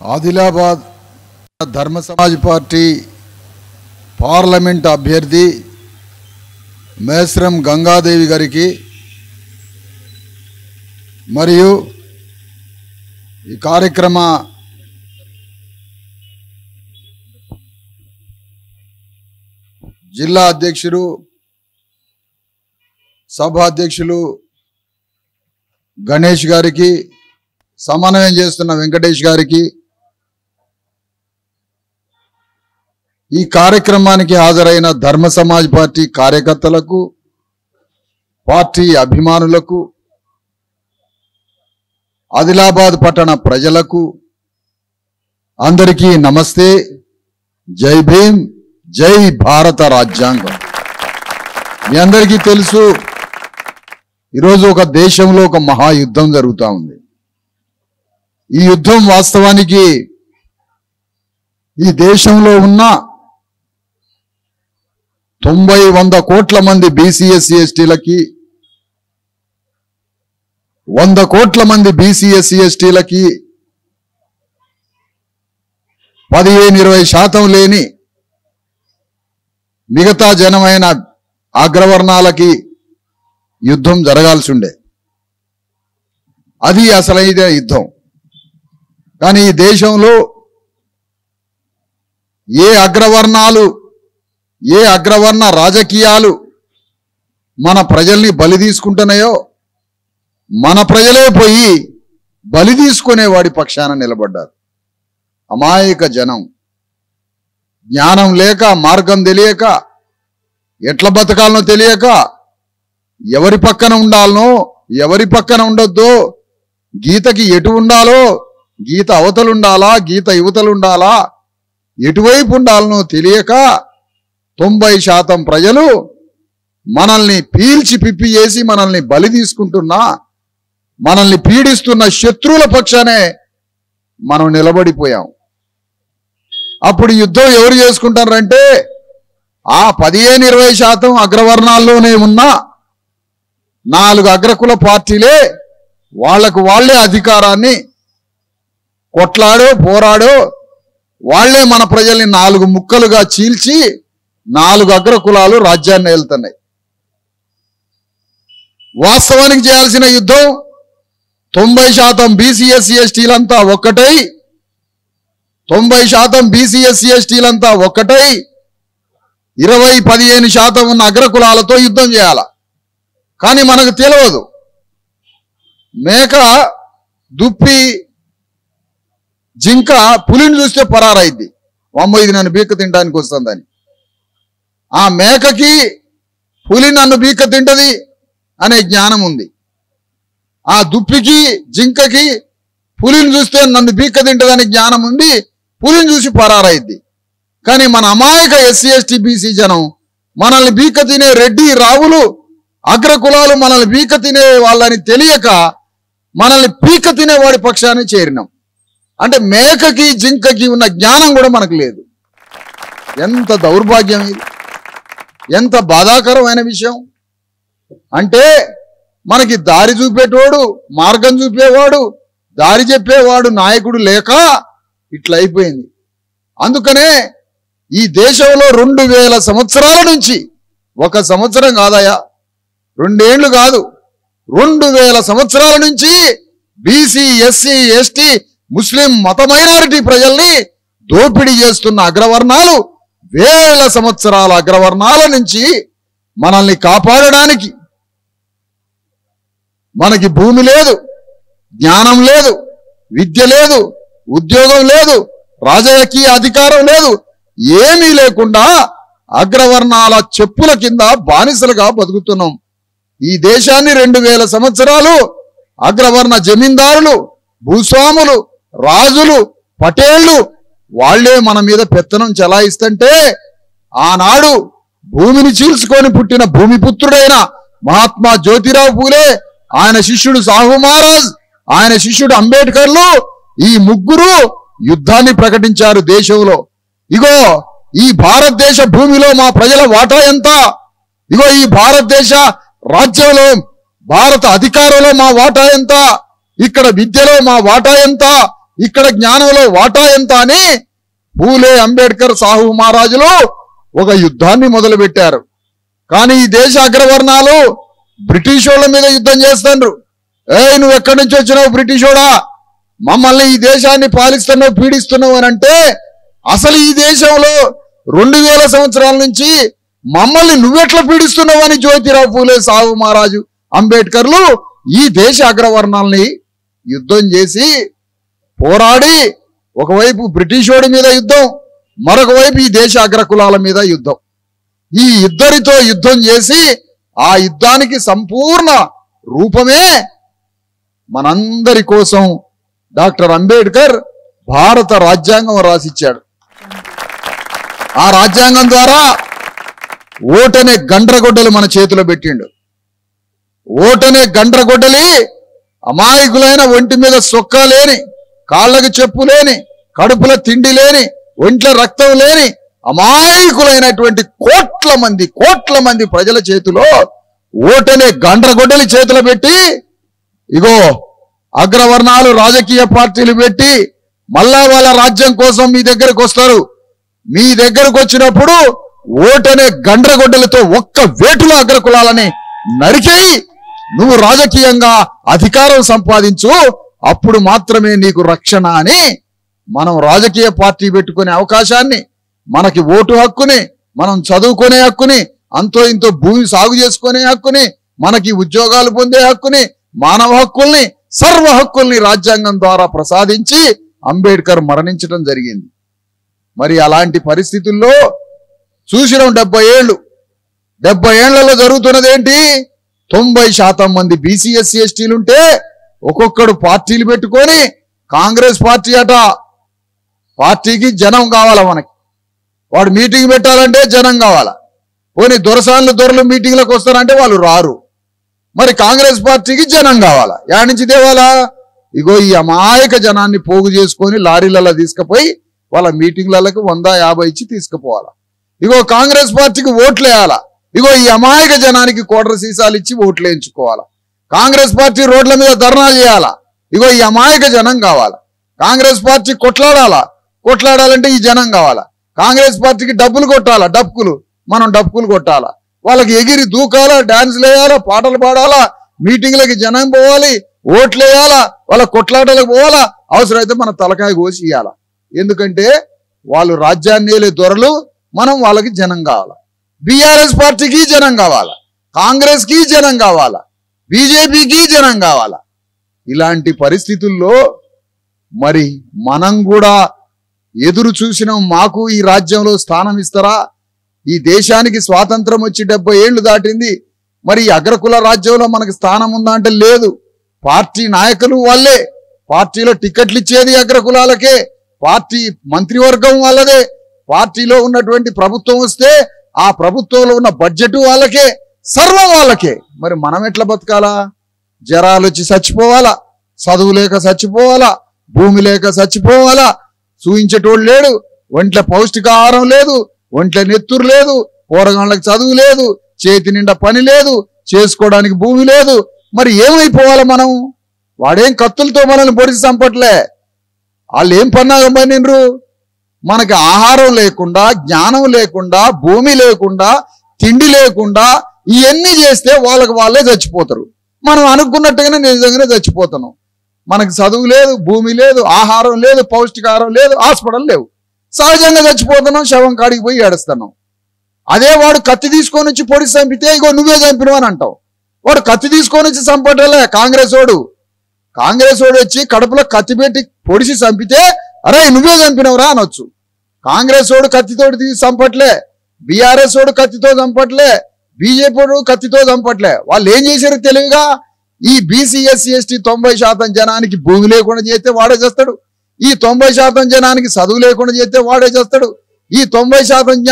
ఆదిలాబాద్ ధర్మ Samaj party parliament అభ్యర్థి మేస్రం గంగాదేవి గారికి మరియు ఈ కార్యక్రమ జిల్లా అధ్యక్షులు సభ అధ్యక్షులు గణేష్ గారికి, సమన్వయం చేస్తున్న వెంకటేష్ గారికి, ఈ కార్యక్రమానికి హాజరైన ధర్మ సమాజ్ పార్టీ కార్యకర్తలకు, పార్టీ అభిమానులకు, ఆదిలాబాద్ పట్టణ ప్రజలకు అందరికీ నమస్తే. జై భీమ్, జై భారత రాజ్యాంగం. మీ అందరికీ తెలుసు, ఈరోజు ఒక దేశంలో ఒక మహాయుద్ధం జరుగుతూ ఉంది. ఈ యుద్ధం వాస్తవానికి ఈ దేశంలో ఉన్న 90-100 కోట్ల మంది బీసీ ఎస్సీ ఎస్టీలకి, 100 కోట్ల మంది బీసీ ఎస్సీ ఎస్టీలకి 15-20% లేని మిగతా జనమైన అగ్రవర్ణాలకి యుద్ధం జరగాల్సి ఉండే. అది అసలైన యుద్ధం. కానీ ఈ దేశంలో ఏ అగ్రవర్ణ రాజకీయాలు మన ప్రజల్ని బలి తీసుకుంటున్నాయో, మన ప్రజలే పోయి బలి తీసుకునేవాడి పక్షాన నిలబడ్డారు. అమాయక జనం, జ్ఞానం లేక, మార్గం తెలియక, ఎట్ల బతకాలనో తెలియక, ఎవరి పక్కన ఉండాలనో ఎవరి పక్కన ఉండొద్దో, గీతకి ఎటు ఉండాలో, గీత అవతలుండాలా గీత యువతలుండాలా, ఎటువైపు ఉండాలనో తెలియక 90% ప్రజలు మనల్ని పీల్చి పిప్పి చేసి మనల్ని బలి తీసుకుంటున్నా, మనల్ని పీడిస్తున్న శత్రువుల పక్షానే మనం నిలబడిపోయాం. అప్పుడు యుద్ధం ఎవరు చేసుకుంటారంటే ఆ 15-20% అగ్రవర్ణాల్లోనే ఉన్న 4 అగ్రకుల పార్టీలే వాళ్లకు వాళ్లే అధికారాన్ని కొట్లాడో పోరాడో వాళ్లే మన ప్రజల్ని 4 ముక్కలుగా చీల్చి 4 అగ్రకులాలు రాజ్యాన్ని ఏలుతున్నాయి. వాస్తవానికి చేయాల్సిన యుద్ధం 90% బీసీ ఎస్సీ ఎస్టీలంతా ఒక్కటై, 90% బీసీ ఎస్సీ ఎస్టీలంతా ఒక్కటై 15% ఉన్న అగ్రకులాలతో యుద్ధం చేయాల. కానీ మనకు తెలియదు. మేక, దుప్పి, జింక పులిని చూస్తే పరారైద్ది. ఇది నన్ను బీక్క తినడానికి వస్తుందని. ఆ మేకకి పులి నన్ను బీక్క తింటది అనే జ్ఞానం ఉంది. ఆ దుప్పికి, జింకకి పులిని చూస్తే నన్ను బీక్క తింటదనే జ్ఞానం ఉంది. పులిని చూసి పరారైద్ది. కానీ మన అమాయక ఎస్సీ ఎస్టీ బీసీ జనం మనల్ని బీక్క తినే రెడ్డి, రావులు, అగ్రకులాలు మనల్ని బీక్క తినే వాళ్ళని తెలియక మనల్ని పీక తినేవాడి పక్షాన్ని చేరినాం. అంటే మేకకి, జింకకి ఉన్న జ్ఞానం కూడా మనకు లేదు. ఎంత దౌర్భాగ్యం ఇది! ఎంత బాధాకరమైన విషయం! అంటే మనకి దారి చూపేటోడు, మార్గం చూపేవాడు, దారి చెప్పేవాడు నాయకుడు లేక ఇట్లా అయిపోయింది. అందుకనే ఈ దేశంలో 2000 సంవత్సరాల నుంచి, 1 సంవత్సరం కాదయా, 2 ఏళ్లు కాదు, 2000 సంవత్సరాల నుంచి బీసీ ఎస్సీ ఎస్టీ ముస్లిం మత మైనారిటీ ప్రజల్ని దోపిడీ చేస్తున్న అగ్రవర్ణాలు, 1000 సంవత్సరాల అగ్రవర్ణాల నుంచి మనల్ని కాపాడడానికి మనకి భూమి లేదు, జ్ఞానం లేదు, విద్య లేదు, ఉద్యోగం లేదు, రాజకీయ అధికారం లేదు, ఏమీ లేకుండా అగ్రవర్ణాల చెప్పుల కింద బానిసలుగా బతుకుతున్నాం. ఈ దేశాన్ని 2000 సంవత్సరాలు అగ్రవర్ణ జమీందారులు, భూస్వాములు, రాజులు, పటేళ్లు వాళ్లే మన మీద పెత్తనం చెలాయిస్తుంటే, ఆనాడు భూమిని చీల్చుకొని పుట్టిన భూమిపుత్రుడైన మహాత్మా జ్యోతిరావు పూలే, ఆయన శిష్యుడు సాహు మహారాజ్, ఆయన శిష్యుడు అంబేద్కర్లు, ఈ ముగ్గురు యుద్ధాన్ని ప్రకటించారు దేశంలో. ఇగో ఈ భారతదేశ భూమిలో మా ప్రజల వాటా ఎంత, ఇగో ఈ భారతదేశ రాజ్యంలో, భారత అధికారంలో మా వాటా ఎంత, ఇక్కడ విద్యలో మా వాటా ఎంత, ఇక్కడ జ్ఞానంలో వాటా ఎంత అని పూలే అంబేద్కర్ సాహు మహారాజులు ఒక యుద్ధాన్ని మొదలుపెట్టారు. కానీ ఈ దేశ అగ్రవర్ణాలు బ్రిటిష్ వాళ్ళ మీద యుద్ధం చేస్తున్నారు. నువ్వు ఎక్కడి నుంచి వచ్చినావు బ్రిటిషోడా, మమ్మల్ని ఈ దేశాన్ని పాలిస్తున్నావు, పీడిస్తున్నావు అని అంటే, అసలు ఈ దేశంలో 2000 సంవత్సరాల నుంచి మమ్మల్ని నువ్వెట్లా పీడిస్తున్నావు అని జ్యోతిరావు పూలే సాహు మహారాజు అంబేద్కర్లు ఈ దేశ అగ్రవర్ణాలని యుద్ధం చేసి పోరాడి, ఒకవైపు బ్రిటిషోడి మీద యుద్ధం, మరొక వైపు ఈ దేశ అగ్రకులాల మీద యుద్ధం. ఈ ఇద్దరితో యుద్ధం చేసి ఆ యుద్ధానికి సంపూర్ణ రూపమే మనందరి కోసం డాక్టర్ అంబేద్కర్ భారత రాజ్యాంగం రాసిచ్చాడు. ఆ రాజ్యాంగం ద్వారా ఓటనే గండ్రగొడ్డలు మన చేతిలో పెట్టిండు. ఓటనే గండ్రగొడ్డలి అమాయకులైన ఒంటి మీద సొక్కా లేని, కాళ్ళకు చెప్పు లేని, కడుపుల తిండి లేని, ఒంట్ల రక్తం లేని అమాయకులైనటువంటి కోట్ల మంది ప్రజల చేతిలో ఓటనే గండ్రగొడ్డలి చేతిలో పెట్టి, ఇగో అగ్రవర్ణాలు రాజకీయ పార్టీలు పెట్టి మళ్ళా వాళ్ళ రాజ్యం కోసం మీ దగ్గరకు వస్తారు. మీ దగ్గరకు వచ్చినప్పుడు ఓటనే గండ్రగొడ్డలతో ఒక్క వేటులో అగ్రకులాలని నరికేయి నువ్వు రాజకీయంగా అధికారం సంపాదించు, అప్పుడు మాత్రమే నీకు రక్షణ అని మనం రాజకీయ పార్టీ పెట్టుకునే అవకాశాన్ని, మనకి ఓటు హక్కుని, మనం చదువుకునే హక్కుని, అంతో ఇంతో భూమి సాగు చేసుకునే హక్కుని, మనకి ఉద్యోగాలు పొందే హక్కుని, మానవ హక్కుల్ని, సర్వ హక్కుల్ని రాజ్యాంగం ద్వారా ప్రసాదించి అంబేద్కర్ మరణించడం జరిగింది. మరి అలాంటి పరిస్థితుల్లో చూసినాం 70 ఏళ్ళు. 70 ఏళ్లలో జరుగుతున్నది ఏంటి? 90% మంది బీసీ ఎస్సీ ఎస్టీలుంటే ఒక్కొక్కడు పార్టీలు పెట్టుకొని, కాంగ్రెస్ పార్టీ అట, పార్టీకి జనం కావాలా, మనకి వాడు మీటింగ్ పెట్టాలంటే జనం కావాలా, పోనీ దొరలు మీటింగ్లకు వస్తారంటే వాళ్ళు రారు. మరి కాంగ్రెస్ పార్టీకి జనం కావాలా, యాడ్ నుంచి తేవాలా? ఇగో ఈ అమాయక జనాన్ని పోగు చేసుకొని లారీలలో తీసుకుపోయి వాళ్ళ మీటింగ్లకు 100-50 ఇచ్చి తీసుకుపోవాలా. ఇగో కాంగ్రెస్ పార్టీకి ఓట్లు వేయాలా, ఇగో ఈ అమాయక జనానికి కోట్ర సీసాలు ఇచ్చి ఓట్లు వేయించుకోవాలా. కాంగ్రెస్ పార్టీ రోడ్ల మీద ధర్నా చేయాలా, ఇగో ఈ అమాయక జనం కావాలా. కాంగ్రెస్ పార్టీ కొట్లాడాలంటే ఈ జనం కావాలా. కాంగ్రెస్ పార్టీకి డబ్బులు కొట్టాలా, మనం డప్పులు కొట్టాలా, వాళ్ళకి ఎగిరి దూకాలా, డాన్సులు వేయాలా, పాటలు పాడాలా, మీటింగ్లకి జనం పోవాలి, ఓట్లు వేయాలా, వాళ్ళ కొట్లాటలకు పోవాలా, అవసరమైతే మన తలకాయ కోసి ఇయ్యాలా. ఎందుకంటే వాళ్ళు రాజ్యాన్ని దొరలు, మనం వాళ్ళకి జనం కావాలా. బీఆర్ఎస్ పార్టీకి జనం కావాలా, కాంగ్రెస్ కి జనం కావాలా, బీజేపీకి జనం కావాలా. ఇలాంటి పరిస్థితుల్లో మరి మనం కూడా ఎదురు చూసినాం, మాకు ఈ రాజ్యంలో స్థానం ఇస్తారా? ఈ దేశానికి స్వాతంత్రం వచ్చి 70 ఏళ్లు దాటింది. మరి ఈ అగ్రకుల రాజ్యంలో మనకి స్థానం ఉందా అంటే లేదు. పార్టీ నాయకులు వాళ్ళే, పార్టీలో టికెట్లు ఇచ్చేది అగ్రకులాలకే, పార్టీ మంత్రివర్గం వాళ్ళదే, పార్టీలో ఉన్నటువంటి ప్రభుత్వం వస్తే ఆ ప్రభుత్వంలో ఉన్న బడ్జెట్ వాళ్ళకే, సర్వం వాళ్ళకే. మరి మనం ఎట్లా బతకాలా? జరాలు వచ్చి చచ్చిపోవాలా, చదువు లేక చచ్చిపోవాలా, భూమి లేక చచ్చిపోవాలా, చూయించేటోడు లేడు, ఒంట్ల పౌష్టికాహారం లేదు, ఒంట్ల నెత్తురు లేదు, పోరగాళ్ళకి చదువు లేదు, చేతి నిండా పని లేదు, చేసుకోవడానికి భూమి లేదు. మరి ఏమైపోవాలి మనం? వాడేం కత్తులతో మనల్ని పొడిచి చంపట్లే, వాళ్ళు ఏం పన్నాగం పన్నిండ్రు? మనకి ఆహారం లేకుండా, జ్ఞానం లేకుండా, భూమి లేకుండా, తిండి లేకుండా ఇవన్నీ చేస్తే వాళ్ళకి వాళ్ళే చచ్చిపోతారు. మనం అనుకున్నట్టుగానే నిజంగానే చచ్చిపోతున్నాం. మనకి చదువు లేదు, భూమి లేదు, ఆహారం లేదు, పౌష్టికాహారం లేదు, హాస్పిటల్ లేవు, సహజంగా చచ్చిపోతున్నాం, శవం కాడికి పోయి ఏడుస్తున్నాం. అదే వాడు కత్తి తీసుకొని వచ్చి పొడిచి చంపితే ఇగో నువ్వే చంపినవు అని అంటావు. వాడు కత్తి తీసుకొని వచ్చి చంపటలే, కాంగ్రెస్ వాడు వచ్చి కడుపులో కత్తి పెట్టి పొడిచి చంపితే అరే నువ్వే చంపినవురా అనొచ్చు. కాంగ్రెస్ వాడు కత్తితోటి తీసి చంపట్లే, బీఆర్ఎస్ వాడు కత్తితో చంపట్లే, బీజేపీ వాడు కత్తితో చంపట్లే. వాళ్ళు ఏం చేశారు తెలివిగా? ఈ బీసీ ఎస్సీ ఎస్టీ 90% జనానికి భూమి లేకుండా చేస్తే వాడే చేస్తాడు, ఈ 90% జనానికి చదువు లేకుండా చేస్తే వాడే చేస్తాడు, ఈ 90%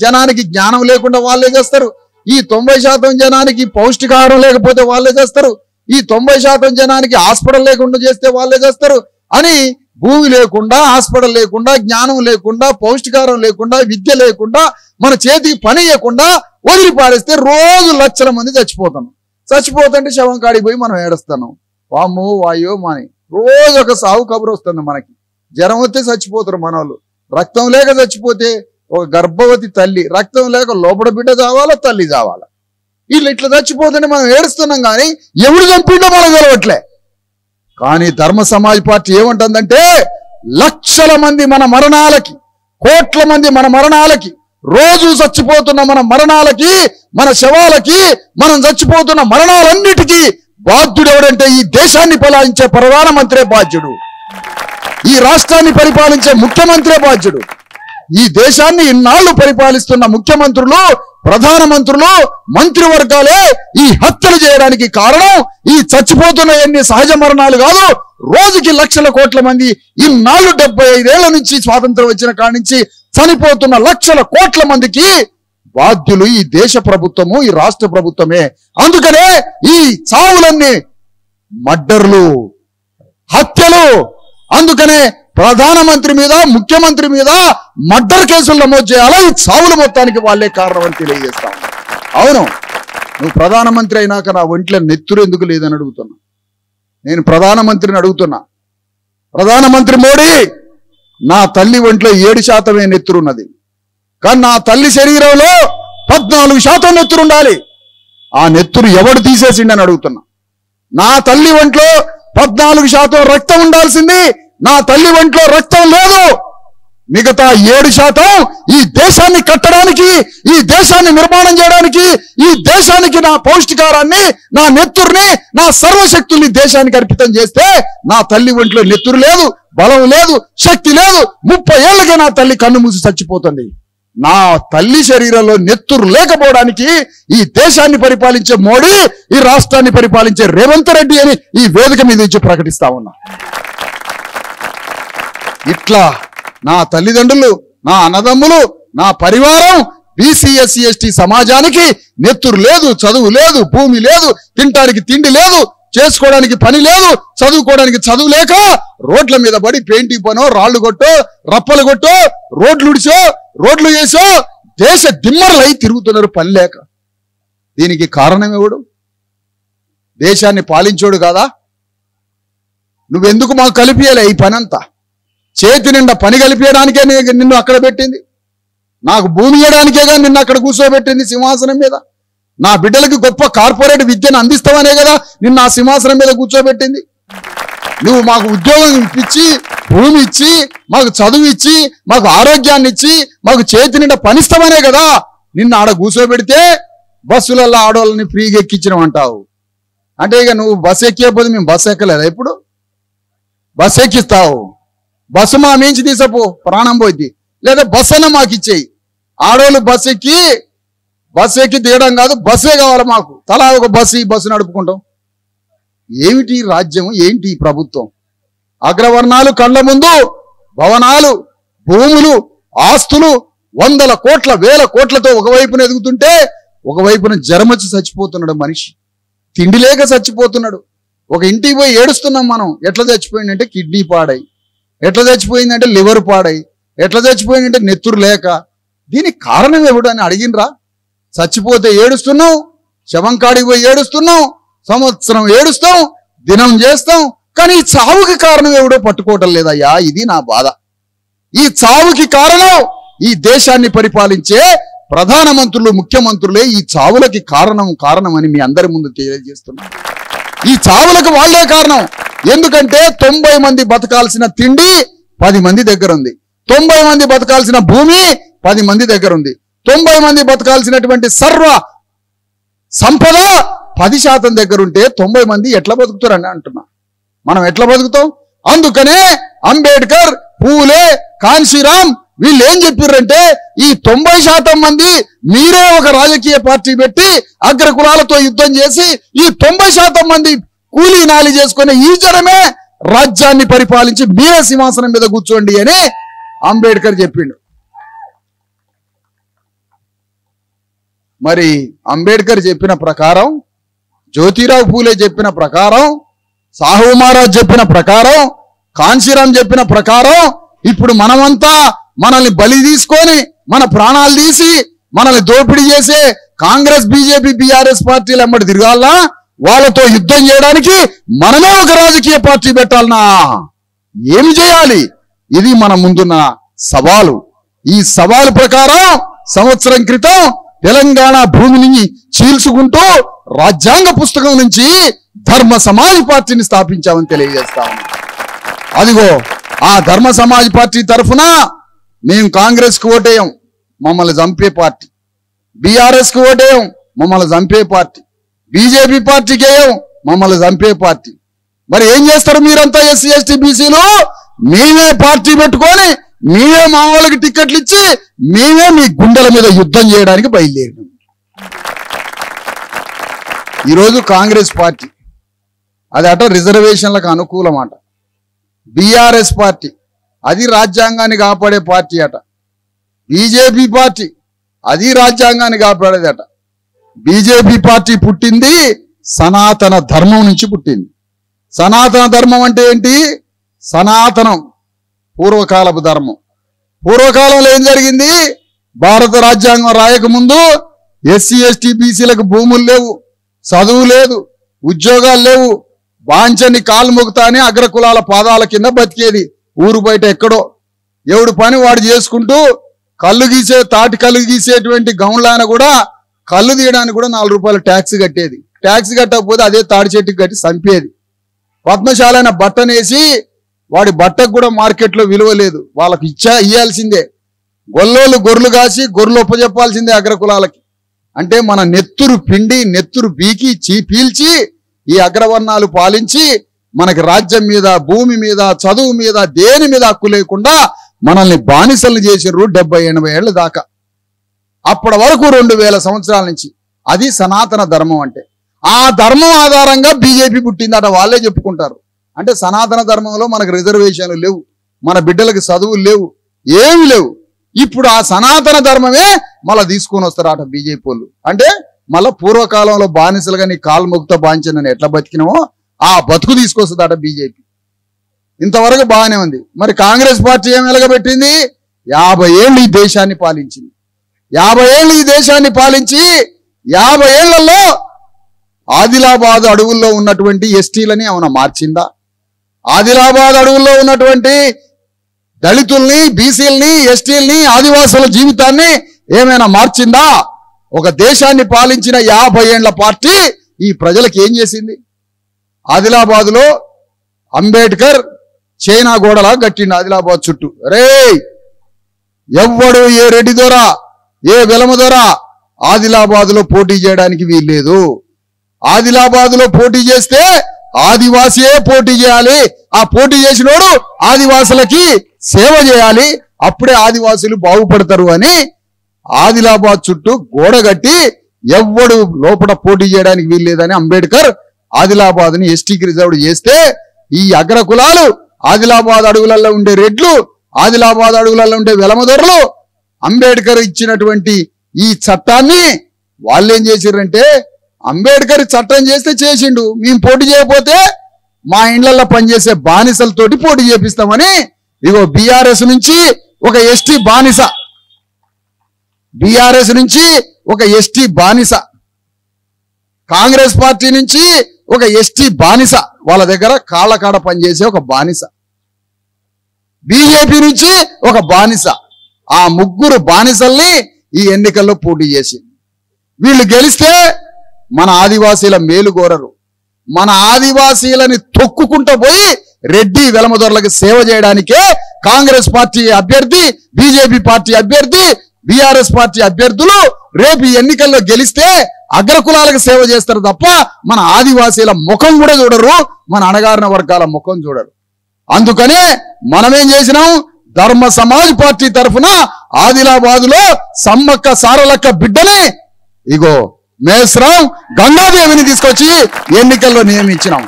జనానికి జ్ఞానం లేకుండా వాళ్ళే చేస్తారు, ఈ 90% జనానికి పౌష్టికాహారం లేకపోతే వాళ్ళే చేస్తారు, ఈ 90% జనానికి హాస్పిటల్ లేకుండా చేస్తే వాళ్ళే చేస్తారు అని భూమి లేకుండా, హాస్పిటల్ లేకుండా, జ్ఞానం లేకుండా, పౌష్టికాహారం లేకుండా, విద్య లేకుండా, మన చేతికి పని ఇవ్వకుండా వదిలిపాడేస్తే రోజు లక్షల మంది చచ్చిపోతుంటే శవం కాడికి పోయి మనం ఏడుస్తున్నాం. వామ్మో వాయో మాని రోజు ఒక సావు కబురు వస్తుంది మనకి. జ్వరం వస్తే చచ్చిపోతారు మనోళ్ళు, రక్తం లేక చచ్చిపోతే ఒక గర్భవతి తల్లి, రక్తం లేక లోపల బిడ్డ చావాలా, తల్లి చావాలా. వీళ్ళు ఇట్లా చచ్చిపోతుంటే మనం ఏడుస్తున్నాం, కానీ ఎవడు చంపిండో మనం తెలవట్లే. కానీ ధర్మ సమాజ్ పార్టీ ఏమంటుందంటే, లక్షల మంది మన మరణాలకి, కోట్ల మంది మన మరణాలకి, రోజు చచ్చిపోతున్న మన మరణాలకి, మన శవాలకి, మనం చచ్చిపోతున్న మరణాలన్నిటికీ బాధ్యుడు ఎవడంటే ఈ దేశాన్ని పాలించే ప్రధానమంత్రే బాధ్యుడు, ఈ రాష్ట్రాన్ని పరిపాలించే ముఖ్యమంత్రే బాధ్యుడు. ఈ దేశాన్ని ఇన్నాళ్లు పరిపాలిస్తున్న ముఖ్యమంత్రులు, ప్రధానమంత్రులు, మంత్రివర్గాలే ఈ హత్యలు చేయడానికి కారణం. ఈ చచ్చిపోతున్న ఎన్ని సహజ మరణాలు కాదు, రోజుకి లక్షల కోట్ల మంది ఇన్నాళ్లు 75 ఏళ్ల నుంచి స్వాతంత్రం వచ్చిన కాడి నుంచి చనిపోతున్న లక్షల కోట్ల మందికి బాధ్యులు ఈ దేశ ప్రభుత్వము, ఈ రాష్ట్ర ప్రభుత్వమే. అందుకనే ఈ చావులన్నీ మర్డర్లు, హత్యలు. అందుకనే ప్రధానమంత్రి మీద, ముఖ్యమంత్రి మీద మర్డర్ కేసులు నమోదు చేయాలా, ఈ చావుల మొత్తానికి వాళ్ళే కారణం అని తెలియజేస్తాం. అవును, నువ్వు ప్రధానమంత్రి అయినాక నా ఒంట్లో నెత్తురు ఎందుకు లేదని అడుగుతున్నా. నేను ప్రధానమంత్రిని అడుగుతున్నా. ప్రధానమంత్రి మోడీ, నా తల్లి ఒంట్లో 7% నెత్తురున్నది, కానీ నా తల్లి శరీరంలో 14% నెత్తురు ఉండాలి. ఆ నెత్తురు ఎవడు తీసేసిండని అడుగుతున్నా. నా తల్లి ఒంట్లో 14% రక్తం ఉండాల్సింది, నా తల్లి ఒంట్లో రక్తం లేదు. మిగతా 7% ఈ దేశాన్ని కట్టడానికి, ఈ దేశాన్ని నిర్మాణం చేయడానికి, ఈ దేశానికి నా పౌష్టికారాన్ని, నా నెత్తుర్ని, నా సర్వశక్తుల్ని దేశానికి అర్పితం చేస్తే నా తల్లి ఒంట్లో నెత్తురు లేదు, బలం లేదు, శక్తి లేదు. 30 ఏళ్ళకే నా తల్లి కన్ను మూసి చచ్చిపోతుంది. నా తల్లి శరీరంలో నెత్తురు లేకపోవడానికి ఈ దేశాన్ని పరిపాలించే మోడీ, ఈ రాష్ట్రాన్ని పరిపాలించే రేవంత్ రెడ్డి అని ఈ వేదిక మీద నుంచి ప్రకటిస్తా ఉన్నా. ఇట్లా నా తల్లిదండ్రులు, నా అన్నదమ్ములు, నా పరివారం, బీసీ ఎస్సీ ఎస్టీ సమాజానికి నెత్తురు లేదు, చదువు లేదు, భూమి లేదు, తినడానికి తిండి లేదు, చేసుకోవడానికి పని లేదు, చదువుకోవడానికి చదువు లేక రోడ్ల మీద పడి పెయింటింగ్ పనో, రాళ్లు కొట్టో, రప్పలు కొట్టో, రోడ్లు ఉడిచో, రోడ్లు చేసో దేశ దిమ్మర్లై తిరుగుతున్నారు పని లేక. దీనికి కారణం ఎవడు? దేశాన్ని పాలించోడు కాదా? నువ్వెందుకు మాకు కలిపియలే ఈ పనంతా? చేతి నిండా పని కలిపేయడానికే నిన్ను అక్కడ పెట్టింది, నాకు భూమి ఇవ్వడానికేగా నిన్ను అక్కడ కూర్చోబెట్టింది సింహాసనం మీద. నా బిడ్డలకి గొప్ప కార్పొరేట్ విద్యను అందిస్తావనే కదా నిన్ను ఆ సింహాసనం మీద కూర్చోబెట్టింది. నువ్వు మాకు ఉద్యోగం ఇప్పించి, భూమి ఇచ్చి, మాకు చదువు ఇచ్చి, మాకు ఆరోగ్యాన్ని ఇచ్చి, మాకు చేతి నిండా పనిస్తామనే కదా నిన్ను ఆడ కూర్చోబెడితే బస్సులలో ఆడవాళ్ళని ఫ్రీగా ఎక్కించడం అంటావు. అంటే ఇక నువ్వు బస్సు ఎక్కిపోతే మేము బస్సు ఎక్కలేదా? ఎప్పుడు బస్సు ఎక్కిస్తావు? బస్సు మా మించి తీసపో, ప్రాణం పోయింది. లేదా బస్సు అన్న మాకు ఇచ్చేయి. ఆడవాళ్ళు బస్సు ఎక్కి దిగడం కాదు, బస్సే కావాలి మాకు. తలా ఒక బస్సు, ఈ బస్సు నడుపుకుంటాం. ఏమిటి రాజ్యం, ఏంటి ప్రభుత్వం? అగ్రవర్ణాలు కళ్ళ ముందు భవనాలు, భూములు, ఆస్తులు 100 కోట్ల 1000 కోట్లతో ఒకవైపున ఎదుగుతుంటే ఒకవైపున జ్వరమొచ్చి చచ్చిపోతున్నాడు మనిషి. తిండి లేక చచ్చిపోతున్నాడు. ఒక ఇంటికి పోయి ఏడుస్తున్నాం మనం. ఎట్లా చచ్చిపోయిందంటే కిడ్నీ పాడై, ఎట్లా చచ్చిపోయిందంటే లివర్ పాడై, ఎట్లా చచ్చిపోయిందంటే నెత్తురు లేక. దీనికి కారణం ఎవడు అని అడిగినరా? చచ్చిపోతే ఏడుస్తున్నాం, శవం కాడికి పోయి ఏడుస్తున్నాం, సంవత్సరం ఏడుస్తాం, దినం చేస్తాం, కానీ ఈ చావుకి కారణం ఎవడో పట్టుకోవటం లేదయ్యా. ఇది నా బాధ. ఈ చావుకి కారణం ఈ దేశాన్ని పరిపాలించే ప్రధానమంత్రులు, ముఖ్యమంత్రులే ఈ చావులకి కారణం అని మీ అందరి ముందు తెలియజేస్తున్నా. ఈ చావులకు వాళ్లే కారణం. ఎందుకంటే 90 మంది బతకాల్సిన తిండి 10 మంది దగ్గర ఉంది, 90 మంది బతకాల్సిన భూమి 10 మంది దగ్గర ఉంది, 90 మంది బతకాల్సినటువంటి సర్వ సంపద 10% దగ్గర ఉంటే 90 మంది ఎట్లా బతుకుతారని అంటున్నా. మనం ఎట్లా బతుకుతాం? అందుకనే అంబేద్కర్, పూలే, కాన్షీరామ్ వీళ్ళు ఏం చెప్పారంటే, ఈ 90% మంది మీరే ఒక రాజకీయ పార్టీ పెట్టి అగ్ర కులాలతో యుద్ధం చేసి ఈ 90% మంది కూలీ నాలి చేసుకునే ఈ జనమే రాజ్యాన్ని పరిపాలించి మీరే సింహాసనం మీద కూర్చోండి అని అంబేద్కర్ చెప్పిండు. మరి అంబేద్కర్ చెప్పిన ప్రకారం, జ్యోతిరావు పూలే చెప్పిన ప్రకారం, సాహు మహారాజ్ చెప్పిన ప్రకారం, కాన్షీరామ్ చెప్పిన ప్రకారం ఇప్పుడు మనమంతా మనల్ని బలి తీసుకొని మన ప్రాణాలు తీసి మనల్ని దోపిడీ చేసే కాంగ్రెస్, బీజేపీ, బీఆర్ఎస్ పార్టీలు ఎమ్మటి తిరగాలా? వాళ్ళతో యుద్ధం చేయడానికి మనమే ఒక రాజకీయ పార్టీ పెట్టాలనా? ఏమి చేయాలి? ఇది మన ముందున్న సవాలు. ఈ సవాలు ప్రకారం సంవత్సరం క్రితం తెలంగాణ భూమిని చీల్చుకుంటూ రాజ్యాంగ పుస్తకం నుంచి ధర్మ సమాజ్ పార్టీని స్థాపించామని తెలియజేస్తాము. అదిగో ఆ ధర్మ సమాజ్ పార్టీ తరఫున మేము కాంగ్రెస్ కు ఓటేయం, మమ్మల్ని చంపే పార్టీ. బీఆర్ఎస్ కు ఓటేయం, మమ్మల్ని చంపే పార్టీ. బీజేపీ పార్టీకి వేయం, మమ్మల్ని చంపే పార్టీ. మరి ఏం చేస్తారు మీరంతా ఎస్సీ ఎస్టీ బీసీలు? మేమే పార్టీ పెట్టుకొని మేమే మా వాళ్ళకి టిక్కెట్లు ఇచ్చి మేమే మీ గుండెల మీద యుద్ధం చేయడానికి బయలుదేరినాం. ఈరోజు కాంగ్రెస్ పార్టీ అది అట రిజర్వేషన్లకు అనుకూలం అట. బీఆర్ఎస్ పార్టీ అది రాజ్యాంగాన్ని కాపాడే పార్టీ అట. బీజేపీ పార్టీ అది రాజ్యాంగాన్ని కాపాడేది అట. బీజేపీ పార్టీ పుట్టింది సనాతన ధర్మం నుంచి పుట్టింది. సనాతన ధర్మం అంటే ఏంటి? సనాతనం పూర్వకాలపు ధర్మం. పూర్వకాలంలో ఏం జరిగింది? భారత రాజ్యాంగం రాయకముందు ఎస్సీ ఎస్టీ బీసీలకు భూములు లేవు, చదువు లేదు, ఉద్యోగాలు లేవు. బాంచని కాలు మొగుతానే అగ్రకులాల పాదాల కింద బతికేది. ఊరు బయట ఎక్కడో ఎవడు పని వాడు చేసుకుంటూ తాటి కళ్ళు గీసేటువంటి గౌన్లాయన కూడా కళ్ళు తీయడానికి కూడా 4 రూపాయలు ట్యాక్స్ కట్టేది. ట్యాక్స్ కట్టకపోతే అదే తాడి చెట్టుకి కట్టి చంపేది. పద్మశాలైన బట్టనేసి వాడి బట్టకు కూడా మార్కెట్లో విలువ లేదు, వాళ్ళకి ఇయ్యాల్సిందే. గొల్లోళ్ళు గొర్రెలు కాసి గొర్రెలు ఒప్పజెప్పాల్సిందే అగ్రకులాలకి. అంటే మన నెత్తురు పిండి నెత్తురు బీకి పీల్చి ఈ అగ్రవర్ణాలు పాలించి మనకి రాజ్యం మీద, భూమి మీద, చదువు మీద, దేని మీద హక్కు లేకుండా మనల్ని బానిసలు చేసిర్రు 70-80 ఏళ్ల దాకా. అప్పటి వరకు 2000 సంవత్సరాల నుంచి. అది సనాతన ధర్మం అంటే. ఆ ధర్మం ఆధారంగా బీజేపీ పుట్టిందట, వాళ్ళే చెప్పుకుంటారు. అంటే సనాతన ధర్మంలో మనకు రిజర్వేషన్లు లేవు, మన బిడ్డలకు చదువులు లేవు, ఏమి లేవు. ఇప్పుడు ఆ సనాతన ధర్మమే మళ్ళీ తీసుకొని వస్తారట బీజేపీ వాళ్ళు. అంటే మళ్ళా పూర్వకాలంలో బానిసలుగా నీ కాలు మొక్కుతో బాంచనని ఎట్లా బతికినామో ఆ బతుకు తీసుకొస్తుందట బీజేపీ. ఇంతవరకు బాగానే ఉంది. మరి కాంగ్రెస్ పార్టీ ఏం వెలగబెట్టింది? 50 ఏళ్ళు ఈ దేశాన్ని పాలించింది. 50 ఏళ్ళు ఈ దేశాన్ని పాలించి 50 ఏళ్లలో ఆదిలాబాద్ అడవుల్లో ఉన్నటువంటి ఎస్టీలని ఏమైనా మార్చిందా? ఆదిలాబాద్ అడవుల్లో ఉన్నటువంటి దళితుల్ని, బీసీలని, ఎస్టీలని, ఆదివాసుల జీవితాన్ని ఏమైనా మార్చిందా? ఒక దేశాన్ని పాలించిన 50 ఏళ్ల పార్టీ ఈ ప్రజలకు ఏం చేసింది? ఆదిలాబాద్లో అంబేద్కర్ చైనా గోడలా కట్టిండు ఆదిలాబాద్ చుట్టూ. రే ఎవ్వడు, ఏ రెడ్డి దొర, ఏ వెలమ దొర ఆదిలాబాద్లో పోటీ చేయడానికి వీల్లేదు. ఆదిలాబాద్లో పోటీ చేస్తే ఆదివాసియే పోటీ చేయాలి. ఆ పోటీ చేసినోడు ఆదివాసులకి సేవ చేయాలి, అప్పుడే ఆదివాసులు బాగుపడతారు అని ఆదిలాబాద్ చుట్టూ గోడ కట్టి ఎవ్వడు లోపల పోటీ చేయడానికి వీల్లేదని అంబేద్కర్ ఆదిలాబాద్ని ఎస్టీకి రిజర్వ్ చేస్తే ఈ అగ్రకులాలు, ఆదిలాబాద్ అడవులలో ఉండే రెడ్లు, ఆదిలాబాద్ అడవులలో ఉండే వెలమదొరలు అంబేద్కర్ ఇచ్చినటువంటి ఈ చట్టాన్ని వాళ్ళేం చేసిర్రంటే, అంబేద్కర్ చట్టం చేస్తే చేసిండు, మేము పోటీ చేయకపోతే మా ఇండ్లలో పనిచేసే బానిసలతోటి పోటీ చేపిస్తామని ఇగో బీఆర్ఎస్ నుంచి ఒక ఎస్టీ బానిస, బీఆర్ఎస్ నుంచి ఒక ఎస్టీ బానిస, కాంగ్రెస్ పార్టీ నుంచి ఒక ఎస్టీ బానిస, వాళ్ళ దగ్గర కాళ్ళ కాడ పనిచేసే ఒక బానిస, బీజేపీ నుంచి ఒక బానిస, ఆ ముగ్గురు బానిసల్ని ఈ ఎన్నికల్లో పోటీ చేసి వీళ్ళు గెలిస్తే మన ఆదివాసీల మేలు కోరరు. మన ఆదివాసీలని తొక్కుకుంటూ పోయి రెడ్డి వెలమదొరలకు సేవ చేయడానికే కాంగ్రెస్ పార్టీ అభ్యర్థి, బీజేపీ పార్టీ అభ్యర్థి, బీఆర్ఎస్ పార్టీ అభ్యర్థులు రేపు ఈ ఎన్నికల్లో గెలిస్తే అగ్రకులాలకు సేవ చేస్తారు తప్ప మన ఆదివాసీల ముఖం కూడా చూడరు, మన అణగారిన వర్గాల ముఖం చూడరు. అందుకనే మనమేం చేసినాం, ధర్మ సమాజ్ పార్టీ తరఫున ఆదిలాబాదులో సమ్మక్క సారలక్క బిడ్డని ఇగో మేస్రాం గంగాదేవిని తీసుకొచ్చి ఎన్నికల్లో నియమించినాం.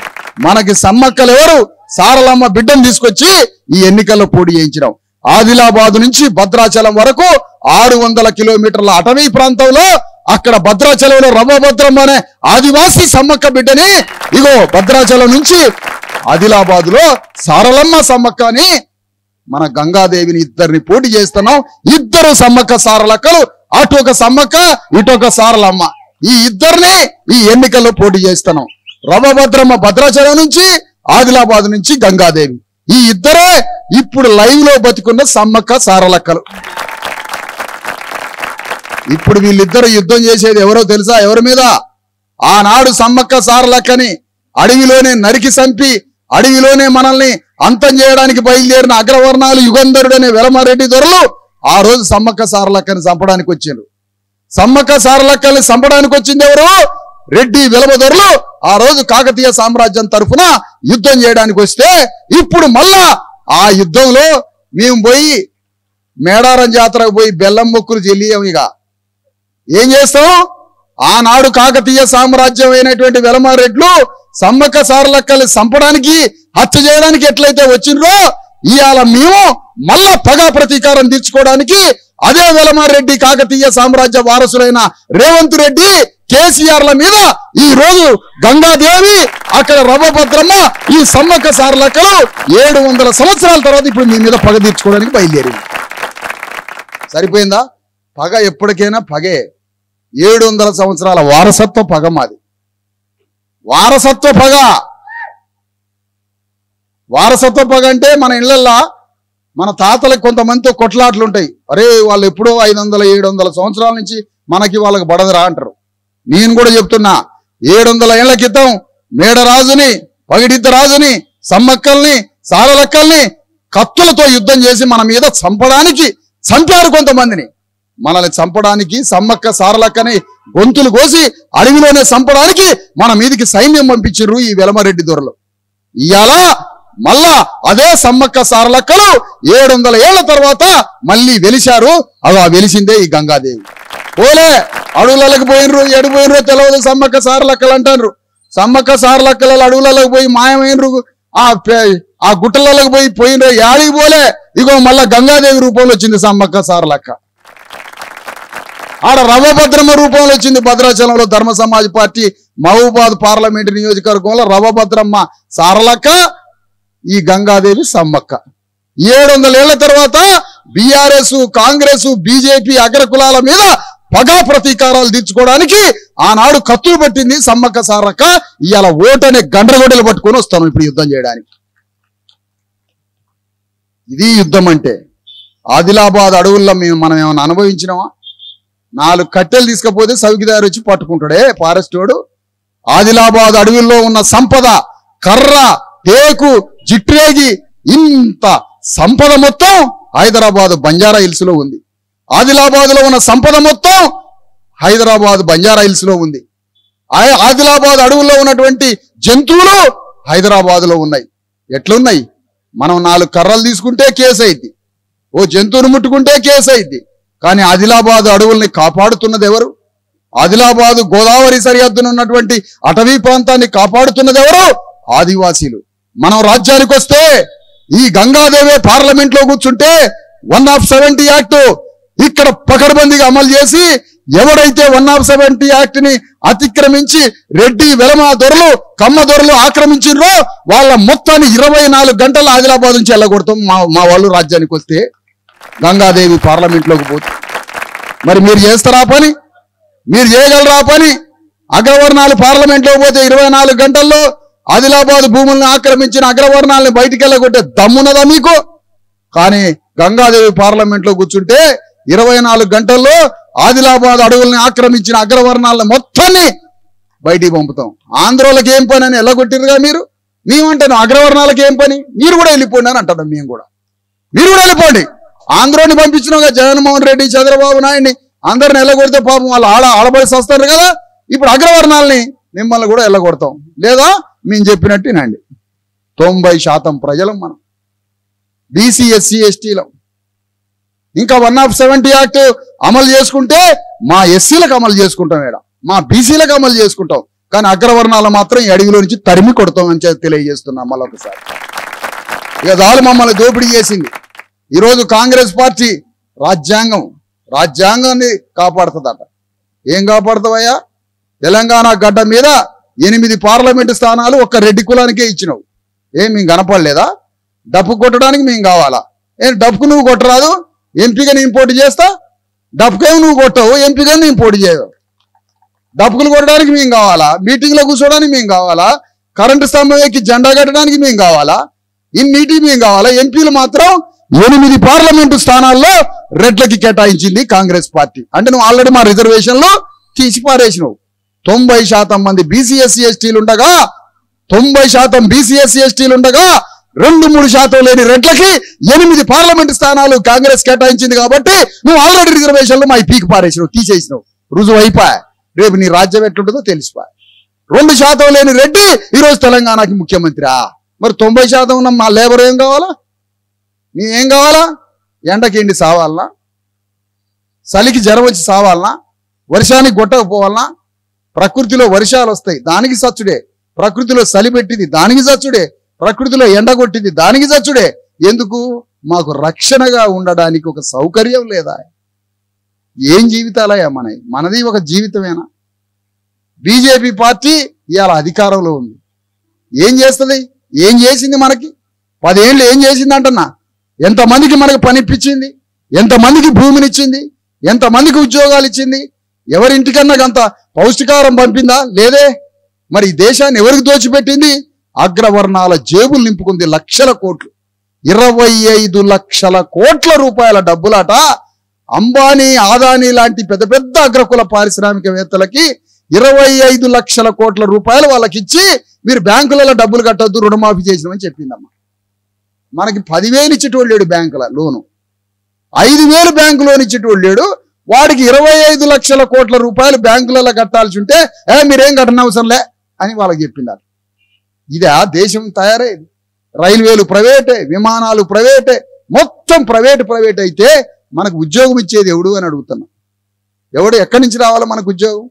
మనకి సమ్మక్కలు ఎవరు? సారలమ్మ బిడ్డను తీసుకొచ్చి ఈ ఎన్నికల్లో పోటీ చేయించినాం. ఆదిలాబాద్ నుంచి భద్రాచలం వరకు 600 కిలోమీటర్ల అటవీ ప్రాంతంలో అక్కడ భద్రాచలంలో రవ్వభద్రమ్మ అనే ఆదివాసీ సమ్మక్క బిడ్డని ఇగో భద్రాచలం నుంచి ఆదిలాబాద్ లో సారలమ్మ సమ్మక్క అని మన గంగాదేవిని ఇద్దరిని పోటీ చేస్తున్నాం. ఇద్దరు సమ్మక్క సారలక్కలు, అటు ఒక సమ్మక్క ఇటు ఒక సారలమ్మ, ఈ ఇద్దరిని ఈ ఎన్నికల్లో పోటీ చేస్తున్నాం. రవ్వభద్రమ్మ భద్రాచలం నుంచి, ఆదిలాబాద్ నుంచి గంగాదేవి. ఈ ఇద్దరే ఇప్పుడు లైవ్ లో బతికున్న సమ్మక్క సారలక్కలు. ఇప్పుడు వీళ్ళిద్దరు యుద్ధం చేసేది ఎవరో తెలుసా? ఎవరి మీద? ఆనాడు సమ్మక్క సారలక్కని అడవిలోనే నరికి చంపి అడవిలోనే మనల్ని అంతం చేయడానికి బయలుదేరిన అగ్రవర్ణాలు యుగంధరుడనే వెలమారెడ్డి దొరలు ఆ రోజు సమ్మక్క సారలక్కని చంపడానికి వచ్చారు. సమ్మక్క సారలక్కల్ని చంపడానికి వచ్చింది ఎవరు? రెడ్డి వెలమ దొరలు ఆ రోజు కాకతీయ సామ్రాజ్యం తరఫున యుద్ధం చేయడానికి వస్తే, ఇప్పుడు మళ్ళా ఆ యుద్ధంలో మేము పోయి మేడారం జాతరకు పోయి బెల్లం మొక్కులు చెల్లియం. ఇక ఏం చేస్తాం? ఆనాడు కాకతీయ సామ్రాజ్యం అయినటువంటి వెలమారెడ్లు సమ్మక్క సారలక్కల్ని చంపడానికి, హత్య చేయడానికి ఎట్లయితే వచ్చిండ్రో, ఇవాళ మేము మళ్ళా పగా ప్రతీకారం తీర్చుకోవడానికి అదే వెలమారెడ్డి కాకతీయ సామ్రాజ్య వారసులైన రేవంత్ రెడ్డి, కేసీఆర్ల మీద ఈ రోజు గంగాదేవి, అక్కడ రవ్వభద్రమ్మ, ఈ సమ్మక్క సారలక్కలు 700 సంవత్సరాల తర్వాత ఇప్పుడు మీ మీద పగ తీర్చుకోవడానికి బయలుదేరింది. సరిపోయిందా? పగ ఎప్పటికైనా పగే. 700 సంవత్సరాల వారసత్వ పగ మాది. వారసత్వ పగ. వారసత్వ పగ అంటే మన ఇళ్లల్లో మన తాతలకు కొంతమందితో కొట్లాట్లు ఉంటాయి. అరే వాళ్ళు ఎప్పుడో 500-700 సంవత్సరాల నుంచి మనకి వాళ్ళకి బడదరా అంటారు. నేను కూడా చెప్తున్నా, 700 ఏళ్ల క్రితం మేడరాజుని, పగిడిద్ద రాజుని, సమ్మక్కల్ని, సారలక్కల్ని కత్తులతో యుద్ధం చేసి మన మీద చంపారు కొంతమందిని. మనల్ని చంపడానికి సమ్మక్క సారలక్కని గొంతులు కోసి అడవిలోనే చంపడానికి మన మీదికి సైన్యం పంపించారు ఈ వెలమరెడ్డి దొరలు. ఇవాళ మళ్ళా అదే సమ్మక్క సారలక్కలు 700 ఏళ్ల తర్వాత మళ్ళీ వెలిశారు. అలా వెలిసిందే ఈ గంగాదేవి. పోలే అడవులకి పోయినరు, ఎడిపోయినరో తెలియదు. సమ్మక్క సారలక్కలు అంటారు. సమ్మక్క సారలక్కల అడవులకి పోయి మాయమైనరు, ఆ గుట్టలకి పోయినరు, యాడికి పోలే. ఇగో మళ్ళా గంగాదేవి రూపంలో వచ్చింది సమ్మక్క సారలక్క. ఆడ రవ్వభద్రమ్మ రూపంలో వచ్చింది. భద్రాచలంలో ధర్మ సమాజ్ పార్టీ మహబూబాద్ పార్లమెంటు నియోజకవర్గంలో రవ్వభద్రమ్మ సారలక్క, ఈ గంగాదేవి సమ్మక్క. 700 ఏళ్ల తర్వాత బీఆర్ఎస్, కాంగ్రెస్, బీజేపీ అగ్రకులాల మీద పగా ప్రతీకారాలు తీర్చుకోవడానికి ఆనాడు కత్తులు పట్టింది సమ్మక్క సారలక్క. ఇవాళ ఓటనే గండ్రగొడ్డలు పట్టుకొని వస్తాను ఇప్పుడు యుద్ధం చేయడానికి. ఇది యుద్ధం అంటే. ఆదిలాబాద్ అడవుల్లో మనం ఏమైనా అనుభవించినామా? 4 కట్టెలు తీసుకపోతే సౌకిదారు వచ్చి పట్టుకుంటాడే ఫారెస్ట్ వాడు. ఆదిలాబాద్ అడవుల్లో ఉన్న సంపద, కర్ర, టేకు, జిట్రేగి, ఇంత సంపద మొత్తం హైదరాబాద్ బంజారా హిల్స్ లో ఉంది. ఆదిలాబాద్ లో ఉన్న సంపద మొత్తం హైదరాబాద్ బంజారా హిల్స్ లో ఉంది. ఆదిలాబాద్ అడవుల్లో ఉన్నటువంటి జంతువులు హైదరాబాద్ లో ఉన్నాయి. ఎట్లున్నాయి? మనం 4 కర్రలు తీసుకుంటే కేసు అయింది, ఓ జంతువును ముట్టుకుంటే కేసు అయింది. కానీ ఆదిలాబాద్ అడవుల్ని కాపాడుతున్నది ఎవరు? ఆదిలాబాద్ గోదావరి సరిహద్దున ఉన్నటువంటి అటవీ ప్రాంతాన్ని కాపాడుతున్నది ఎవరు? ఆదివాసీలు. మనం రాజ్యానికి వస్తే ఈ గంగాదేవి పార్లమెంట్ లో కూర్చుంటే 170 యాక్ట్ ఇక్కడ పకడ్బందీగా అమలు చేసి, ఎవరైతే 170 యాక్ట్ ని అతిక్రమించి రెడ్డి, వెలమ దొరలు, కమ్మ దొరలు ఆక్రమించిర్రో వాళ్ళ మొత్తాన్ని 24 గంటలు ఆదిలాబాద్ నుంచి వెళ్ళగొడతాం మా వాళ్ళు రాజ్యానికి వస్తే, గంగాదేవి పార్లమెంట్ లోకి పోతే. మరి మీరు చేస్తారా పని? మీరు చేయగలరా పని? అగ్రవర్ణాలు పార్లమెంట్ లో పోతే 24 గంటల్లో ఆదిలాబాద్ భూములను ఆక్రమించిన అగ్రవర్ణాలను బయటికి వెళ్ళగొట్టే దమ్మున్నదా మీకు? కానీ గంగాదేవి పార్లమెంట్ లో కూర్చుంటే 24 గంటల్లో ఆదిలాబాద్ అడవుల్ని ఆక్రమించిన అగ్రవర్ణాలను మొత్తాన్ని బయటికి పంపుతాం. ఆంధ్రోళ్ళకి ఏం పని అని వెళ్ళగొట్టిరుగా మీరు. మేమంటాను అగ్రవర్ణాలకు ఏం పని, మీరు కూడా వెళ్ళిపోండి అని అంటాం. మేము కూడా, మీరు కూడా వెళ్ళిపోండి. ఆంధ్రోని పంపించినాగా జగన్మోహన్ రెడ్డి, చంద్రబాబు నాయుడిని అందరిని వెళ్ళగొడితే పాపం వాళ్ళు ఆడబడి వస్తారు కదా. ఇప్పుడు అగ్రవర్ణాలని మిమ్మల్ని కూడా వెళ్ళగొడతాం. లేదా మేము చెప్పినట్టు వినండి. 90% ప్రజలు మనం బీసీ, ఎస్సీ, ఎస్టీలో. ఇంకా 170 యాక్ట్ అమలు చేసుకుంటే మా ఎస్సీలకు అమలు చేసుకుంటాం, మా బీసీలకు అమలు చేసుకుంటాం. కానీ అగ్రవర్ణాలు మాత్రం ఈ అడవిలో నుంచి తరిమి కొడతామని తెలియజేస్తున్నాం మళ్ళొకసారి. ఇక దాలు మమ్మల్ని దోపిడీ చేసింది. ఈరోజు కాంగ్రెస్ పార్టీ రాజ్యాంగాన్ని కాపాడుతుందట. ఏం కాపాడుతావయ్యా? తెలంగాణ గడ్డ మీద 8 పార్లమెంటు స్థానాలు ఒక్క రెడ్డి కులానికే ఇచ్చినావు. ఏం మేము కనపడలేదా? డప్పు కొట్టడానికి మేము కావాలా? డప్పుకు నువ్వు కొట్టరాదు? ఎంపీగా నేను పోటీ చేస్తా. డప్పుకేమో నువ్వు కొట్టవు, ఎంపీగా నేను పోటీ చేయవు. డప్పులు కొట్టడానికి మేము కావాలా, మీటింగ్లో కూర్చోడానికి మేము కావాలా, కరెంటు స్తంభం ఎక్కి జెండా కట్టడానికి మేము కావాలా, ఇన్నిటికి మేము కావాలా? ఎంపీలు మాత్రం 8 పార్లమెంటు స్థానాల్లో రెడ్లకి కేటాయించింది కాంగ్రెస్ పార్టీ. అంటే నువ్వు ఆల్రెడీ మా రిజర్వేషన్లో తీసి పారేసినావు. 90% మంది బీసీఎస్సీ ఎస్టీలు ఉండగా 90% బీసీఎస్సీ ఎస్టీలు ఉండగా 2-3% లేని రెడ్లకి 8 పార్లమెంటు స్థానాలు కాంగ్రెస్ కేటాయించింది కాబట్టి నువ్వు ఆల్రెడీ రిజర్వేషన్లో మా పీకి పారేసినావు, తీసేసినావు. రుజువు అయిపోయా. రేపు నీ రాజ్యం ఎట్లుంటుందో తెలిసిపోయా. 2% లేని రెడ్డి ఈరోజు తెలంగాణకి ముఖ్యమంత్రి. మరి 90% ఉన్న మా లేబర్ ఏం కావాలా? నీ ఏం కావాలా? ఎండకి ఎండి సావాలనా? చలికి జ్వరం వచ్చి సావాలనా? వర్షానికి గొట్టకపోవాలనా? ప్రకృతిలో వర్షాలు వస్తాయి, దానికి సచ్చుడే. ప్రకృతిలో చలి పెట్టింది, దానికి సచ్చుడే. ప్రకృతిలో ఎండ కొట్టింది, దానికి సచ్చుడే. ఎందుకు? మాకు రక్షణగా ఉండడానికి ఒక సౌకర్యం లేదా? ఏం జీవితాలయ్యా మనది ఒక జీవితమేనా? బీజేపీ పార్టీ ఇవాళ అధికారంలో ఉంది. ఏం చేస్తుంది? ఏం చేసింది? మనకి 10 ఏళ్ళు ఏం చేసింది అంటున్నా? ఎంతమందికి మనకు పనిప్పించింది? ఎంతమందికి భూమినిచ్చింది? ఎంతమందికి ఉద్యోగాలు ఇచ్చింది? ఎవరింటికన్నా అంత పౌష్టికారం పంపిందా? లేదే. మరి ఈ దేశాన్ని ఎవరికి దోచిపెట్టింది? అగ్రవర్ణాల జేబులు నింపుకుంది. లక్షల కోట్లు, 25 లక్షల కోట్ల రూపాయల డబ్బులాట. అంబానీ, ఆదానీ లాంటి పెద్ద పెద్ద అగ్రకుల పారిశ్రామికవేత్తలకి 25 లక్షల కోట్ల రూపాయలు వాళ్ళకిచ్చి మీరు బ్యాంకులలో డబ్బులు కట్టొద్దు, రుణమాఫీ చేసినామని చెప్పిందమ్మా. మనకి 10,000 ఇచ్చేటోళ్ళు లేడు బ్యాంకుల లోను, 5,000 బ్యాంకు లోన్ ఇచ్చేటోళ్ళు లేడు. వాడికి 25 లక్షల కోట్ల రూపాయలు బ్యాంకులలో కట్టాల్సి ఉంటే మీరేం కట్టనవసరంలే అని వాళ్ళకి చెప్పిండారు. ఇదే దేశం తయారైంది. రైల్వేలు ప్రైవేటే, విమానాలు ప్రైవేటే, మొత్తం ప్రైవేట్ అయితే మనకు ఉద్యోగం ఇచ్చేది ఎవడు అని అడుగుతున్నా. ఎవడు ఎక్కడి నుంచి రావాలో మనకు ఉద్యోగం?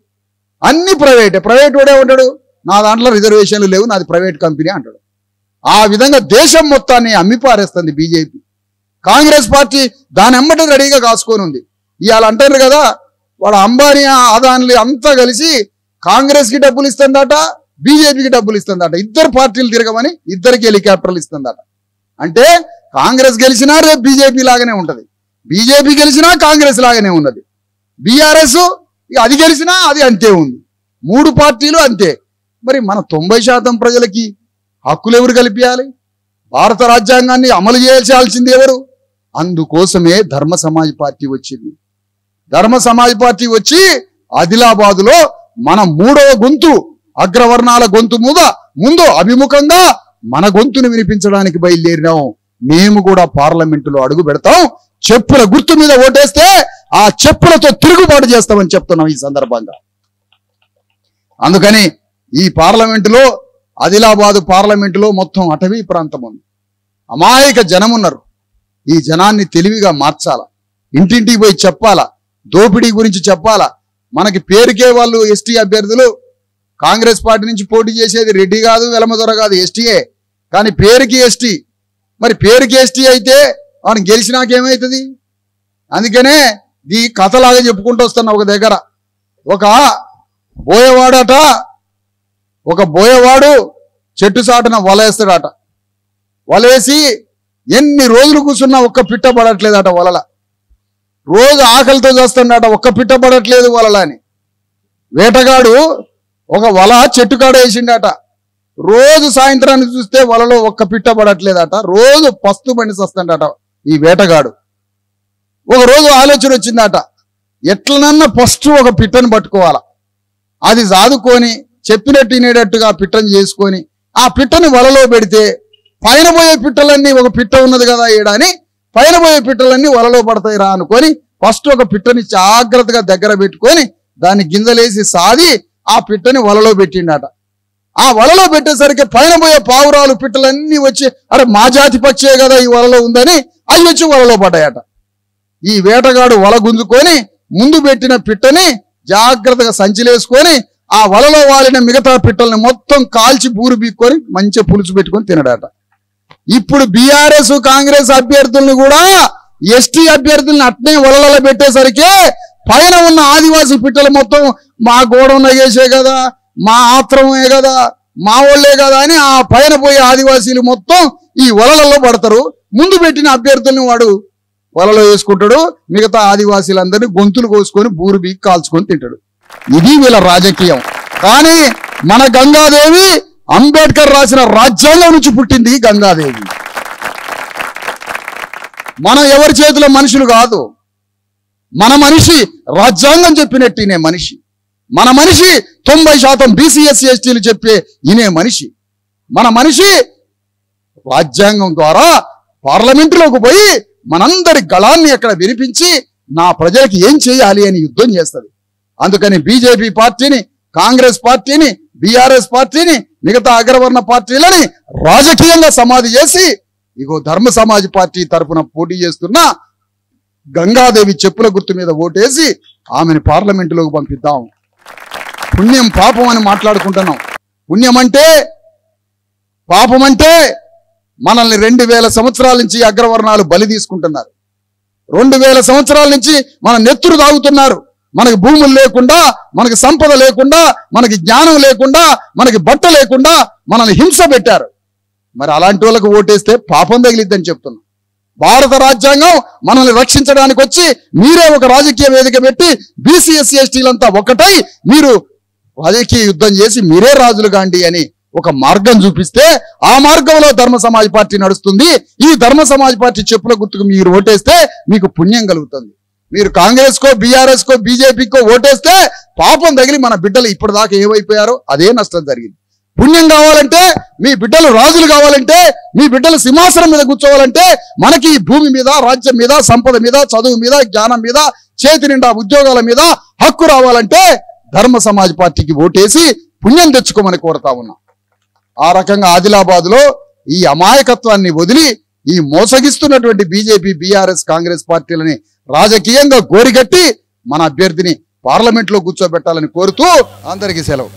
అన్ని ప్రైవేటే. ప్రైవేట్ వాడే ఉంటాడు, నా దాంట్లో రిజర్వేషన్లు లేవు, నాది ప్రైవేట్ కంపెనీ అంటాడు. ఆ విధంగా దేశం మొత్తాన్ని అమ్మిపారేస్తుంది బీజేపీ. కాంగ్రెస్ పార్టీ దాని ఎమ్మటి రెడీగా కాసుకొని ఉంది. ఇవాళ అంటారు కదా, వాళ్ళ అంబానీ, ఆదాని అంతా కలిసి కాంగ్రెస్కి డబ్బులు ఇస్తుందట, బీజేపీకి డబ్బులు ఇస్తుందట. 2 పార్టీలు తిరగమని 2కి హెలికాప్టర్లు ఇస్తుందట. అంటే కాంగ్రెస్ గెలిచినా రేపు బీజేపీ లాగానే ఉంటది, బీజేపీ గెలిచినా కాంగ్రెస్ లాగానే ఉన్నది. బీఆర్ఎస్ అది గెలిచినా అది అంతే ఉంది. 3 పార్టీలు అంతే. మరి మన 90% ప్రజలకి హక్కులు ఎవరు కల్పించాలి? భారత రాజ్యాంగాన్ని అమలు చేయాల్సింది ఎవరు? అందుకోసమే ధర్మ సమాజ్ పార్టీ వచ్చింది. ధర్మ సమాజ్ పార్టీ వచ్చి ఆదిలాబాదులో మన 3వ గొంతు, అగ్రవర్ణాల గొంతు ముందు అభిముఖంగా మన గొంతును వినిపించడానికి బయలుదేరినాం. మేము కూడా పార్లమెంటులో అడుగు పెడతాం. చెప్పుల గుర్తు మీద ఓటేస్తే ఆ చెప్పులతో తిరుగుబాటు చేస్తామని చెప్తున్నాం ఈ సందర్భంగా. అందుకని ఈ పార్లమెంటులో, ఆదిలాబాదు పార్లమెంటులో మొత్తం అటవీ ప్రాంతం ఉంది, అమాయక జనం ఉన్నారు. ఈ జనాన్ని తెలివిగా మార్చాలా, ఇంటింటికి పోయి చెప్పాలా, దోపిడీ గురించి చెప్పాలా. మనకి పేరుకే వాళ్ళు ఎస్టీ అభ్యర్థులు. కాంగ్రెస్ పార్టీ నుంచి పోటీ చేసేది రెడ్డి కాదు, వెలమదొర కాదు, ఎస్టీయే. కానీ పేరుకి ఎస్టీ. మరి పేరుకి ఎస్టీ అయితే వాడిని గెలిచినాకేమవుతుంది? అందుకనే ఈ కథలాగా చెప్పుకుంటూ వస్తున్నా. ఒక దగ్గర ఒక బోయవాడు చెట్టు సాటున వలేస్తాడట. వలేసి ఎన్ని రోజులు కూర్చున్నా ఒక్క పిట్ట పడట్లేదట వలల. రోజు ఆకలితో చేస్తాడట, ఒక్క పిట్ట పడట్లేదు వలల అని. వేటగాడు ఒక వల చెట్టు కాడ వేసిండట. రోజు సాయంత్రానికి చూస్తే వలలో ఒక్క పిట్ట పడట్లేదట. రోజు పస్తు బండి వస్తాడట ఈ వేటగాడు. ఒక రోజు ఆలోచన వచ్చిందట, ఎట్లనన్నా ఫస్ట్ ఒక పిట్టను పట్టుకోవాలా, అది సాదుకొని చెప్పినట్టు వినేటట్టుగా పిట్టను చేసుకొని ఆ పిట్టని వలలో పెడితే పైన పోయే పిట్టలన్నీ, ఒక పిట్ట ఉన్నది కదా ఏడాని, పైన పోయే పిట్టలన్నీ వలలో పడతాయి రా అనుకొని ఫస్ట్ ఒక పిట్టని జాగ్రత్తగా దగ్గర పెట్టుకొని దాన్ని గింజలేసి సాది ఆ పిట్టని వలలో పెట్టిండట. ఆ వలలో పెట్టేసరికి పైన పోయే పావురాలు పిట్టలన్నీ వచ్చి, అరే మా జాతి పక్షే కదా ఈ వలలో ఉందని అవి వచ్చి వలలో పడ్డాయట. ఈ వేటగాడు వల గుంజుకొని ముందు పెట్టిన పిట్టని జాగ్రత్తగా సంచిలేసుకొని ఆ వలలో వాలిన మిగతా పిట్టల్ని మొత్తం కాల్చి బూరు బీక్కొని మంచిగా పులుసు పెట్టుకొని తినడట. ఇప్పుడు బీఆర్ఎస్ కాంగ్రెస్ అభ్యర్థుల్ని కూడా ఎస్టీ అభ్యర్థుల్ని అట్నే వలలో పెట్టేసరికి పైన ఉన్న ఆదివాసీ పిట్టలు మొత్తం మా గోడౌన్ వేసే కదా, మా ఆత్రమే కదా, మా వాళ్ళే కదా అని ఆ పైన పోయే ఆదివాసీలు మొత్తం ఈ వలలలో పడతారు. ముందు పెట్టిన అభ్యర్థుల్ని వాడు వలలో వేసుకుంటాడు, మిగతా ఆదివాసీలందరినీ గొంతులు కోసుకొని బూరు బీకి కాల్చుకొని తింటాడు. ఇది వీళ్ళ రాజకీయం. కానీ మన గంగాదేవి అంబేద్కర్ రాసిన రాజ్యాంగం నుంచి పుట్టింది గంగాదేవి. మనం ఎవరి చేతిలో మనుషులు కాదు. మన మనిషి రాజ్యాంగం చెప్పినట్టు మనిషి. మన మనిషి 90% బీసీ ఎస్సీ ఎస్టీలు చెప్పే ఇనే మనిషి. మన మనిషి రాజ్యాంగం ద్వారా పార్లమెంటులోకి పోయి మనందరి గళాన్ని అక్కడ వినిపించి నా ప్రజలకి ఏం చేయాలి అని యుద్ధం చేస్తుంది. అందుకని బీజేపీ పార్టీని, కాంగ్రెస్ పార్టీని, బీఆర్ఎస్ పార్టీని, మిగతా అగ్రవర్ణ పార్టీలని రాజకీయంగా సమాధి చేసి ఇగో ధర్మ సమాజ్ పార్టీ తరఫున పోటీ చేస్తున్న గంగాదేవి చెప్పుల గుర్తు మీద ఓటేసి ఆమెను పార్లమెంటులోకి పంపిద్దాం. పుణ్యం పాపం అని మాట్లాడుకుంటున్నాం. పుణ్యం అంటే, పాపం అంటే మనల్ని 2000 సంవత్సరాల నుంచి అగ్రవర్ణాలు బలి తీసుకుంటున్నారు. 2000 సంవత్సరాల నుంచి మన నెత్తురు తాగుతున్నారు. మనకి భూములు లేకుండా, మనకి సంపద లేకుండా, మనకి జ్ఞానం లేకుండా, మనకి బట్ట లేకుండా మనల్ని హింస పెట్టారు. మరి అలాంటి వాళ్ళకు ఓటేస్తే పాపం తగిలిద్దని చెప్తున్నాం. భారత రాజ్యాంగం మనల్ని రక్షించడానికి వచ్చి మీరే ఒక రాజకీయ వేదిక పెట్టి బీసీ ఎస్సీ ఎస్టీలంతా ఒకటై మీరు రాజకీయ యుద్ధం చేసి మీరే రాజులు కాండి అని ఒక మార్గం చూపిస్తే ఆ మార్గంలో ధర్మ సమాజ్ పార్టీ నడుస్తుంది. ఈ ధర్మ సమాజ్ పార్టీ చెప్పుల గుర్తుకు మీరు ఓటేస్తే మీకు పుణ్యం కలుగుతుంది. మీరు కాంగ్రెస్ కో, బీఆర్ఎస్ కో, బీజేపీకో ఓటేస్తే పాపం తగిలి మన బిడ్డలు ఇప్పటిదాకా ఏమైపోయారో అదే నష్టం జరిగింది. పుణ్యం కావాలంటే, మీ బిడ్డలు రాజులు కావాలంటే, మీ బిడ్డలు సింహాసనం మీద కూర్చోవాలంటే, మనకి ఈ భూమి మీద, రాజ్యం మీద, సంపద మీద, చదువు మీద, జ్ఞానం మీద, చేతి నిండా ఉద్యోగాల మీద హక్కు రావాలంటే ధర్మ సమాజ్ పార్టీకి ఓటేసి పుణ్యం తెచ్చుకోమని కోరుతా ఉన్నాం. ఆ రకంగా ఆదిలాబాద్లో ఈ అమాయకత్వాన్ని వదిలి ఈ మోసగిస్తున్నటువంటి బీజేపీ, బీఆర్ఎస్, కాంగ్రెస్ పార్టీలని రాజకీయంగా గోరిగట్టి మన అభ్యర్థిని పార్లమెంట్లో కూర్చోబెట్టాలని కోరుతూ అందరికీ సెలవు.